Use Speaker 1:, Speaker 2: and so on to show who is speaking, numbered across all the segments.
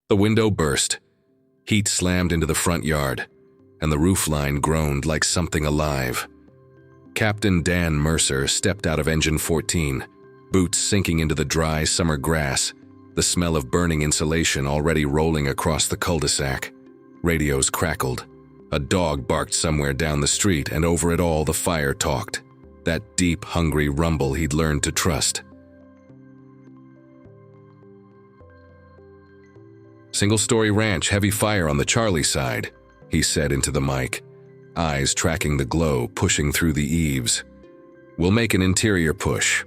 Speaker 1: The window burst. Heat slammed into the front yard, and the roofline groaned like something alive. Captain Dan Mercer stepped out of engine 14, boots sinking into the dry summer grass, the smell of burning insulation already rolling across the cul-de-sac. Radios crackled. A dog barked somewhere down the street, and over it all the fire talked. That deep, hungry rumble he'd learned to trust. "Single-story ranch, heavy fire on the Charlie side," he said into the mic, eyes tracking the glow pushing through the eaves. "We'll make an interior push."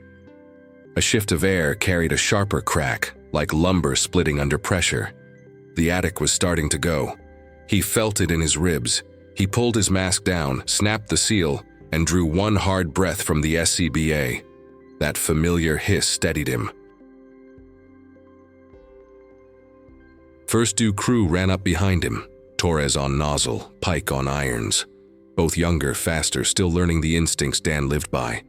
Speaker 1: A shift of air carried a sharper crack, like lumber splitting under pressure. The attic was starting to go. He felt it in his ribs. He pulled his mask down, snapped the seal, and drew one hard breath from the SCBA. That familiar hiss steadied him. First due crew ran up behind him, Torres on nozzle, Pike on irons. Both younger, faster, still learning the instincts Dan lived by.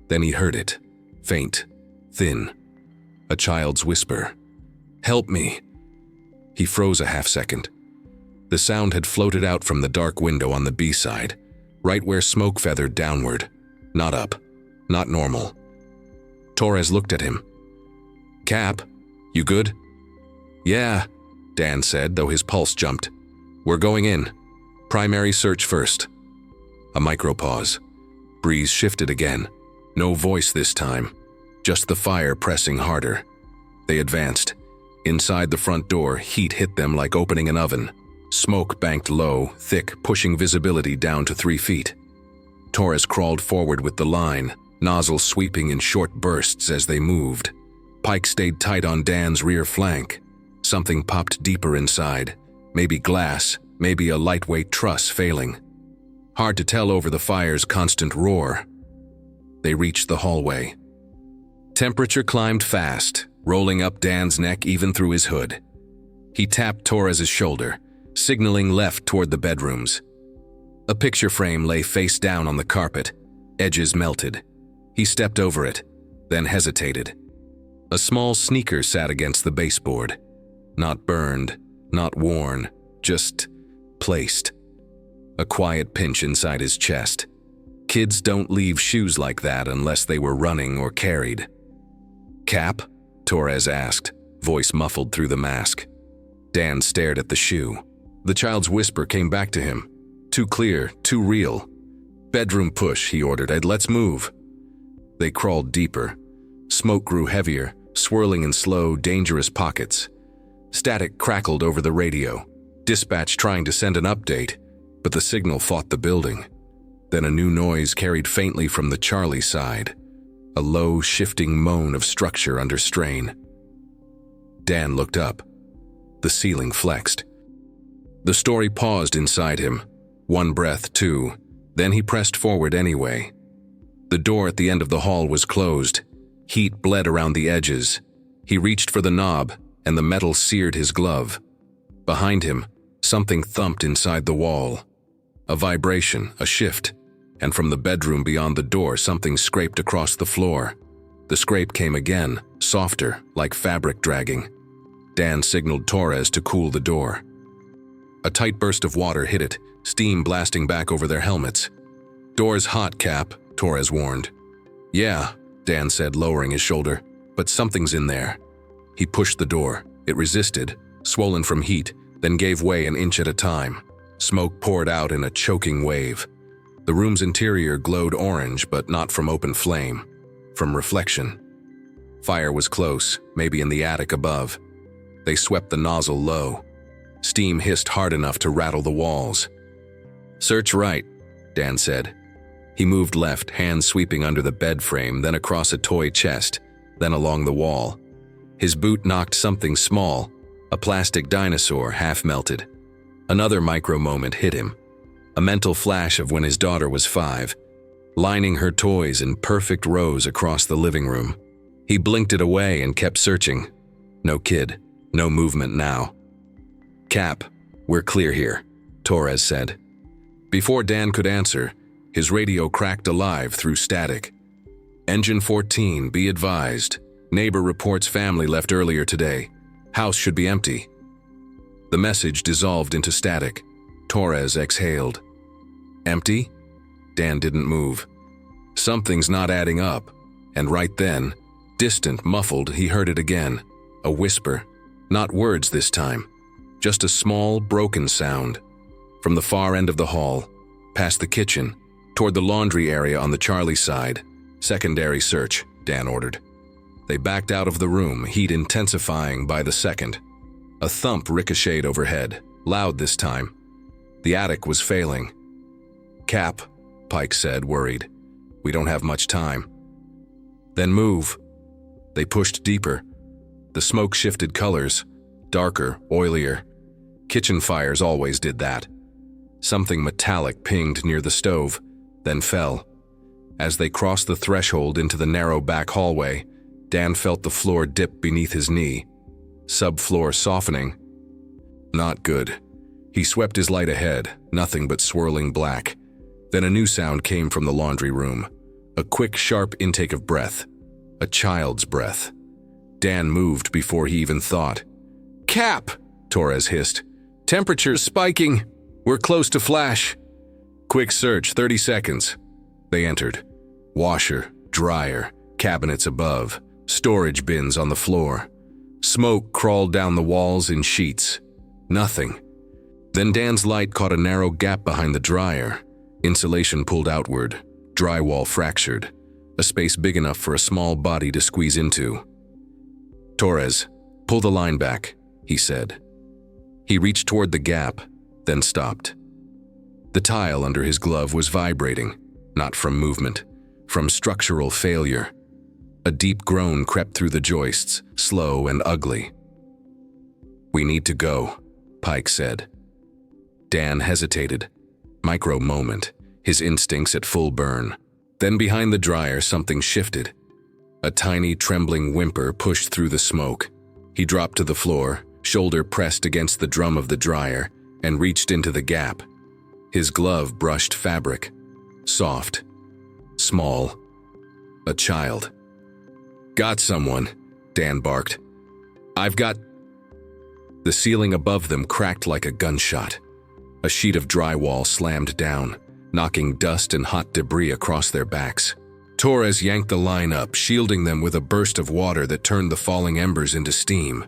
Speaker 1: Then he heard it. Faint, thin. A child's whisper. "Help me." He froze a half-second. The sound had floated out from the dark window on the B-side, right where smoke feathered downward. Not up. Not normal. Torres looked at him. "Cap, you good?" "Yeah," Dan said, though his pulse jumped. "We're going in. Primary search first." A micro-pause. Breeze shifted again. No voice this time. Just the fire pressing harder. They advanced. Inside the front door, heat hit them like opening an oven. Smoke banked low, thick, pushing visibility down to 3 feet. Torres crawled forward with the line, nozzles sweeping in short bursts as they moved. Pike stayed tight on Dan's rear flank. Something popped deeper inside. Maybe glass, maybe a lightweight truss failing. Hard to tell over the fire's constant roar. They reached the hallway. Temperature climbed fast, rolling up Dan's neck even through his hood. He tapped Torres's shoulder, signaling left toward the bedrooms. A picture frame lay face down on the carpet, edges melted. He stepped over it, then hesitated. A small sneaker sat against the baseboard. Not burned, not worn, just placed. A quiet pinch inside his chest. Kids don't leave shoes like that unless they were running or carried. "Cap?" Torres asked, voice muffled through the mask. Dan stared at the shoe. The child's whisper came back to him. Too clear, too real. "Bedroom push," he ordered. "Let's move." They crawled deeper. Smoke grew heavier, swirling in slow, dangerous pockets. Static crackled over the radio. Dispatch trying to send an update, but the signal fought the building. Then a new noise carried faintly from the Charlie side. A low, shifting moan of structure under strain. Dan looked up. The ceiling flexed. The story paused inside him. One breath, two. Then he pressed forward anyway. The door at the end of the hall was closed. Heat bled around the edges. He reached for the knob, and the metal seared his glove. Behind him, something thumped inside the wall. A vibration, a shift, and from the bedroom beyond the door, something scraped across the floor. The scrape came again, softer, like fabric dragging. Dan signaled Torres to cool the door. A tight burst of water hit it, steam blasting back over their helmets. "Door's hot, Cap," Torres warned. "Yeah," Dan said, lowering his shoulder, "but something's in there." He pushed the door. It resisted, swollen from heat, then gave way an inch at a time. Smoke poured out in a choking wave. The room's interior glowed orange, but not from open flame, from reflection. Fire was close, maybe in the attic above. They swept the nozzle low. Steam hissed hard enough to rattle the walls. "Search right," Dan said. He moved left, hands sweeping under the bed frame, then across a toy chest, then along the wall. His boot knocked something small, a plastic dinosaur half melted. Another micro-moment hit him. A mental flash of when his daughter was 5, lining her toys in perfect rows across the living room. He blinked it away and kept searching. No kid, no movement now. "Cap, we're clear here," Torres said. Before Dan could answer, his radio cracked alive through static. "Engine 14, be advised. Neighbor reports family left earlier today. House should be empty." The message dissolved into static. Torres exhaled. Empty? Dan didn't move. Something's not adding up. And right then, distant, muffled, he heard it again. A whisper. Not words this time. Just a small, broken sound. From the far end of the hall, past the kitchen, toward the laundry area on the Charlie side. Secondary search, Dan ordered. They backed out of the room, heat intensifying by the second. A thump ricocheted overhead, loud this time. The attic was failing. Cap, Pike said, worried. We don't have much time. Then move. They pushed deeper. The smoke shifted colors, darker, oilier. Kitchen fires always did that. Something metallic pinged near the stove, then fell. As they crossed the threshold into the narrow back hallway, Dan felt the floor dip beneath his knee. Subfloor softening. Not good. He swept his light ahead, nothing but swirling black. Then a new sound came from the laundry room. A quick, sharp intake of breath. A child's breath. Dan moved before he even thought. Cap! Torres hissed. Temperature's spiking. We're close to flash. Quick search, 30 seconds. They entered. Washer, dryer, cabinets above, storage bins on the floor. Smoke crawled down the walls in sheets. Nothing. Then Dan's light caught a narrow gap behind the dryer. Insulation pulled outward, drywall fractured, a space big enough for a small body to squeeze into. Torres, pull the line back, he said. He reached toward the gap, then stopped. The tile under his glove was vibrating, not from movement, from structural failure. A deep groan crept through the joists, slow and ugly. We need to go, Pike said. Dan hesitated. Micro moment, his instincts at full burn. Then behind the dryer, something shifted. A tiny, trembling whimper pushed through the smoke. He dropped to the floor, shoulder pressed against the drum of the dryer, and reached into the gap. His glove brushed fabric. Soft. Small. A child. Got someone, Dan barked. I've got... The ceiling above them cracked like a gunshot. A sheet of drywall slammed down, knocking dust and hot debris across their backs. Torres yanked the line up, shielding them with a burst of water that turned the falling embers into steam.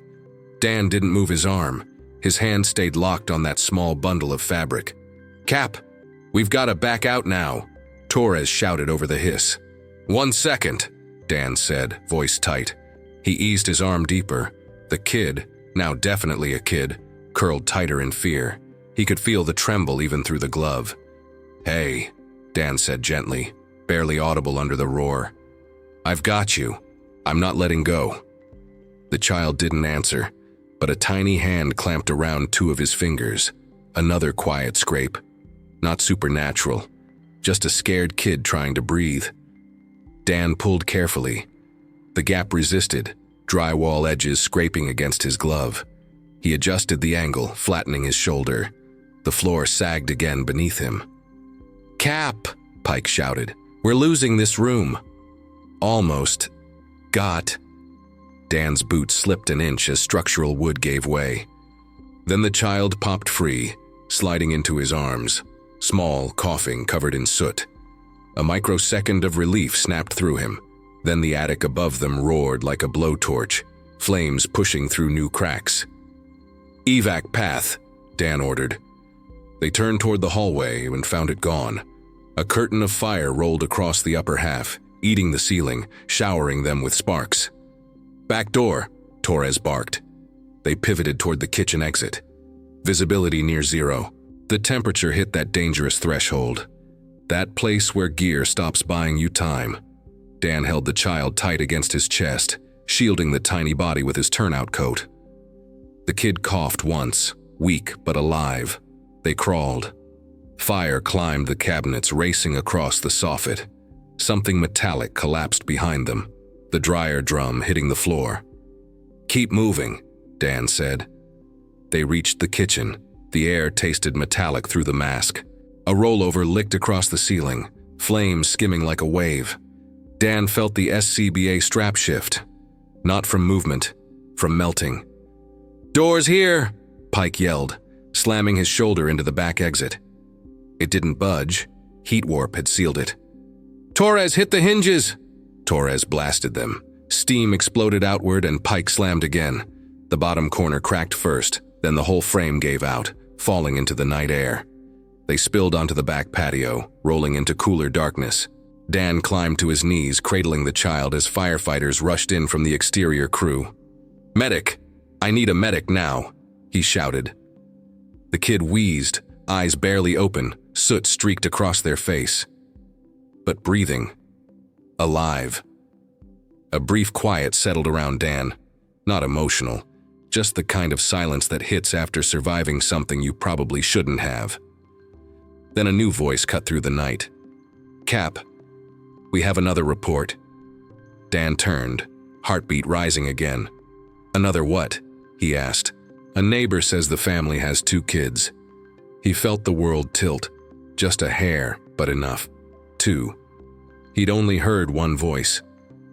Speaker 1: Dan didn't move his arm. His hand stayed locked on that small bundle of fabric. Cap, we've got to back out now, Torres shouted over the hiss. 1 second, Dan said, voice tight. He eased his arm deeper. The kid, now definitely a kid, curled tighter in fear. He could feel the tremble even through the glove. Hey, Dan said gently, barely audible under the roar. I've got you. I'm not letting go. The child didn't answer, but a tiny hand clamped around 2 of his fingers. Another quiet scrape. Not supernatural, just a scared kid trying to breathe. Dan pulled carefully. The gap resisted, drywall edges scraping against his glove. He adjusted the angle, flattening his shoulder. The floor sagged again beneath him. Cap, Pike shouted. We're losing this room. Almost. Got. Dan's boot slipped an inch as structural wood gave way. Then the child popped free, sliding into his arms, small, coughing, covered in soot. A microsecond of relief snapped through him. Then the attic above them roared like a blowtorch, flames pushing through new cracks. Evac path, Dan ordered. They turned toward the hallway and found it gone. A curtain of fire rolled across the upper half, eating the ceiling, showering them with sparks. Back door, Torres barked. They pivoted toward the kitchen exit. Visibility near zero. The temperature hit that dangerous threshold. That place where gear stops buying you time. Dan held the child tight against his chest, shielding the tiny body with his turnout coat. The kid coughed once, weak but alive. They crawled. Fire climbed the cabinets, racing across the soffit. Something metallic collapsed behind them, the dryer drum hitting the floor. Keep moving, Dan said. They reached the kitchen. The air tasted metallic through the mask. A rollover licked across the ceiling, flames skimming like a wave. Dan felt the SCBA strap shift. Not from movement, from melting. Doors here, Pike yelled, slamming his shoulder into the back exit. It didn't budge. Heat warp had sealed it. "Torres, hit the hinges!" Torres blasted them. Steam exploded outward and Pike slammed again. The bottom corner cracked first, then the whole frame gave out, falling into the night air. They spilled onto the back patio, rolling into cooler darkness. Dan climbed to his knees, cradling the child as firefighters rushed in from the exterior crew. "Medic! I need a medic now!" he shouted. The kid wheezed, eyes barely open, soot streaked across their face. But breathing. Alive. A brief quiet settled around Dan. Not emotional, just the kind of silence that hits after surviving something you probably shouldn't have. Then a new voice cut through the night. "Cap, we have another report." Dan turned, heartbeat rising again. "Another what?" he asked. "A neighbor says the family has 2 kids. He felt the world tilt, just a hair, but enough. 2. He'd only heard one voice.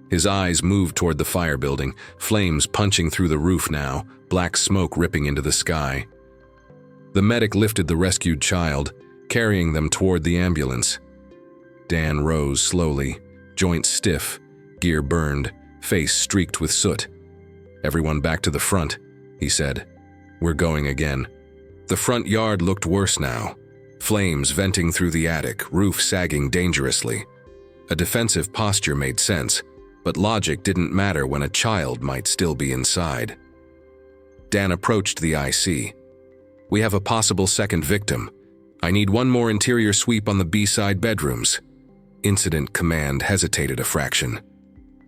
Speaker 1: His eyes moved toward the fire building, flames punching through the roof now, black smoke ripping into the sky. The medic lifted the rescued child, carrying them toward the ambulance. Dan rose slowly, joints stiff, gear burned, face streaked with soot. "Everyone back to the front," he said. "We're going again." The front yard looked worse now. Flames venting through the attic, roof sagging dangerously. A defensive posture made sense, but logic didn't matter when a child might still be inside. Dan approached the IC. "We have a possible second victim. I need one more interior sweep on the B-side bedrooms." Incident command hesitated a fraction.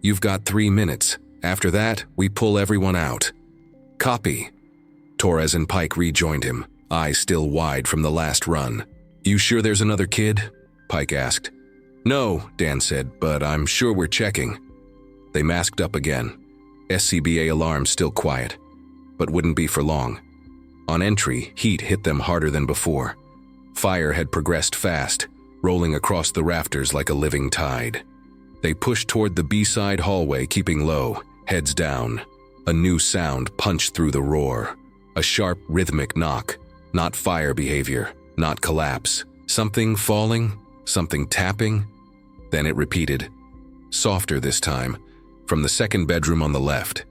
Speaker 1: "You've got 3 minutes. After that, we pull everyone out." "Copy." Torres and Pike rejoined him, eyes still wide from the last run. "You sure there's another kid?" Pike asked. "No," Dan said, "but I'm sure we're checking." They masked up again. SCBA alarm still quiet, but wouldn't be for long. On entry, heat hit them harder than before. Fire had progressed fast, rolling across the rafters like a living tide. They pushed toward the B-side hallway, keeping low, heads down. A new sound punched through the roar. A sharp, rhythmic knock. Not fire behavior, not collapse. Something falling, something tapping. Then it repeated. Softer this time, from the second bedroom on the left.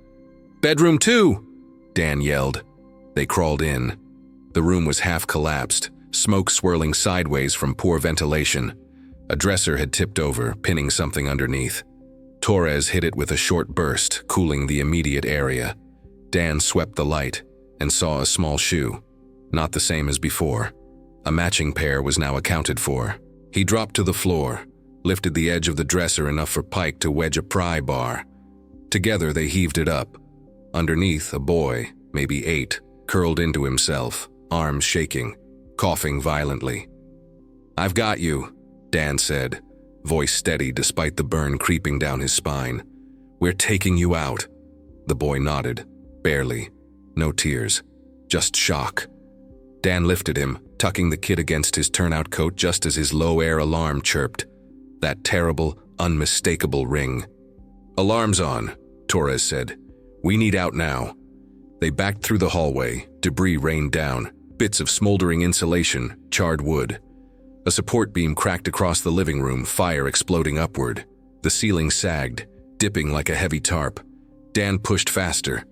Speaker 1: "Bedroom 2!" Dan yelled. They crawled in. The room was half collapsed, smoke swirling sideways from poor ventilation. A dresser had tipped over, pinning something underneath. Torres hit it with a short burst, cooling the immediate area. Dan swept the light and saw a small shoe. Not the same as before. A matching pair was now accounted for. He dropped to the floor, lifted the edge of the dresser enough for Pike to wedge a pry bar. Together they heaved it up. Underneath, a boy, maybe 8, curled into himself, arms shaking, coughing violently. "I've got you," Dan said, voice steady despite the burn creeping down his spine. "We're taking you out." The boy nodded, barely. No tears, just shock. Dan lifted him, tucking the kid against his turnout coat just as his low-air alarm chirped. That terrible, unmistakable ring. "Alarm's on," Torres said. "We need out now." They backed through the hallway. Debris rained down, bits of smoldering insulation, charred wood. A support beam cracked across the living room, fire exploding upward. The ceiling sagged, dipping like a heavy tarp. Dan pushed faster.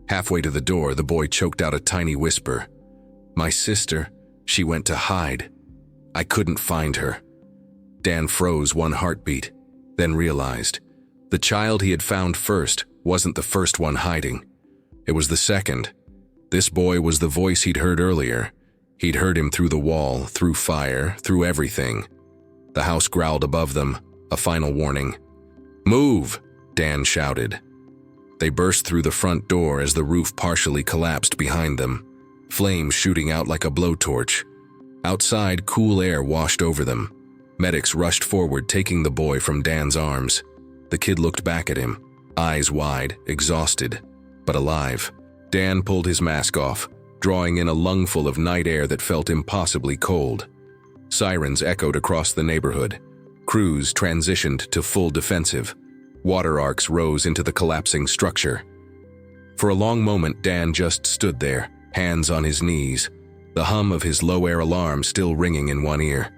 Speaker 1: Halfway to the door, the boy choked out a tiny whisper. "My sister, she went to hide. I couldn't find her." Dan froze one heartbeat, then realized the child he had found first wasn't the first one hiding. It was the second. This boy was the voice he'd heard earlier. He'd heard him through the wall, through fire, through everything. The house growled above them, a final warning. "Move!" Dan shouted. They burst through the front door as the roof partially collapsed behind them, flames shooting out like a blowtorch. Outside, cool air washed over them. Medics rushed forward, taking the boy from Dan's arms. The kid looked back at him, eyes wide, exhausted, but alive. Dan pulled his mask off, drawing in a lungful of night air that felt impossibly cold. Sirens echoed across the neighborhood. Crews transitioned to full defensive. Water arcs rose into the collapsing structure. For a long moment, Dan just stood there, hands on his knees, the hum of his low-air alarm still ringing in one ear.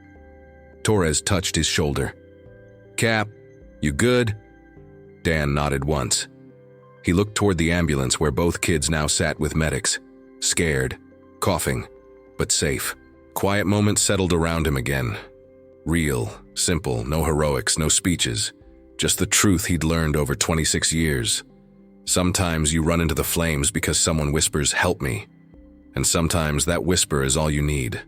Speaker 1: Torres touched his shoulder. "Cap, you good?" Dan nodded once. He looked toward the ambulance where both kids now sat with medics, scared, coughing, but safe. Quiet moments settled around him again. Real, simple, no heroics, no speeches, just the truth he'd learned over 26 years. Sometimes you run into the flames because someone whispers, "Help me," and sometimes that whisper is all you need.